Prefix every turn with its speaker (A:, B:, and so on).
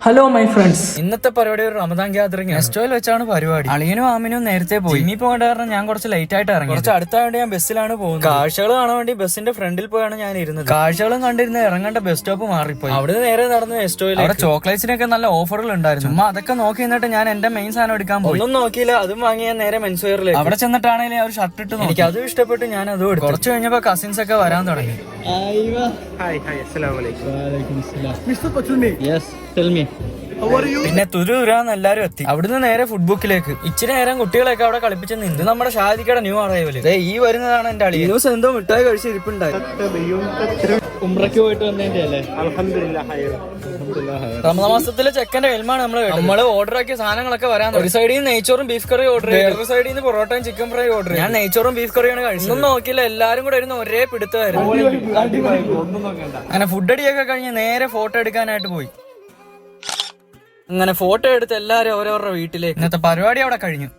A: Hello my friends,
B: ഇന്നത്തെ പരിപാടി ഒരു റമദാൻ ഗ്യാദറിംഗ് നെസ്റ്റോയിൽ വെച്ചാണ് പരിപാടി. അളിയനും ആമിനും നേരത്തെ പോയി. ഇനി പോകേണ്ട കാരണം ഞാൻ കുറച്ച് ലേറ്റ് ആയിട്ട് ഇറങ്ങി. കുറച്ച് അടുത്തായിട്ട് ഞാൻ ബസ്സിലാണ് പോകുന്നത്. കാഴ്ചകൾ കാണാൻ വേണ്ടി ബസ്സിന്റെ ഫ്രണ്ടിൽ പോയാണ് ഞാൻ ഇരുന്നത്. കാഴ്ചകളും കണ്ടിരുന്ന് ഇറങ്ങേണ്ട ബസ് സ്റ്റോപ്പ് മാറിപ്പോയി. അവിടെ നേരെ നടന്ന് നെസ്റ്റോയിൽ. അവിടെ ചോക്ലേറ്റ്സിനൊക്കെ നല്ല ഓഫറുകൾ ഉണ്ടായിരുന്നു. ചുമ്മാ അതൊക്കെ നോക്കി നിന്നിട്ട് ഞാൻ എന്റെ മെയിൻ സാധനം എടുക്കാൻ പോയി. ഒന്നും നോക്കിയില്ല, അതും വാങ്ങി ഞാൻ നേരെ മെൻസ്വെയറിലേക്ക്. അവിടെ ചെന്നിട്ടാണെങ്കിൽ ഒരു ഷർട്ട് ഇട്ട് എനിക്ക് അതും ഇഷ്ടപ്പെട്ട് ഞാൻ അതും എടുത്തു. കുറച്ച് കഴിഞ്ഞപ്പോ കസിൻസ് ഒക്കെ വരാൻ തുടങ്ങി. പിന്നെ തുരുരാന്ന് എല്ലാരും എത്തി. അവിടുന്ന് നേരെ ഫുഡ് ബുക്കിലേക്ക്. ഇച്ചിരി നേരം കുട്ടികളെയൊക്കെ അവിടെ കളിപ്പിച്ച് നിന്ന്. നമ്മുടെ ഷാദിക്കയുടെ ന്യൂ അറൈവല്. ഈ വരുന്നതാണ് എന്റെ അളി. ന്യൂസ് എന്തോ മിഠായി കഴിച്ച് ഇരിപ്പുണ്ടായി. ഉംറയ്ക്ക് പോയിട്ട് വന്നതിന്റെ അല്ലേ? റമദാൻ മാസത്തിലെ ചെക്കന്റെ എൽമാണ് നമ്മള് ഓർഡർ ആക്കിയ സാധനങ്ങളൊക്കെ വരാൻ. ഒരു സൈഡിൽ നിന്ന് നെയ്ച്ചോറും ബീഫ് കറി ഓർഡർ ചെയ്തു, ഒരു സൈഡിൽ നിന്ന് പൊറോട്ടയും ചിക്കൻ ഫ്രൈ ഓർഡർ ചെയ്തു. ഞാൻ നെയ്ച്ചോറും ബീഫ് കറിയാണ് കഴിച്ചത്. ഒന്നും നോക്കിയില്ല, എല്ലാരും കൂടെ ഇരുന്ന് ഒരേ പിടുത്തമായിരുന്നു. അങ്ങനെ ഫുഡ് അടിയൊക്കെ കഴിഞ്ഞ് നേരെ ഫോട്ടോ എടുക്കാനായിട്ട് പോയി. അങ്ങനെ ഫോട്ടോ എടുത്ത് എല്ലാരും ഓരോരുടെ വീട്ടിലേക്ക്. ഇന്നത്തെ പരിപാടി അവിടെ കഴിഞ്ഞു.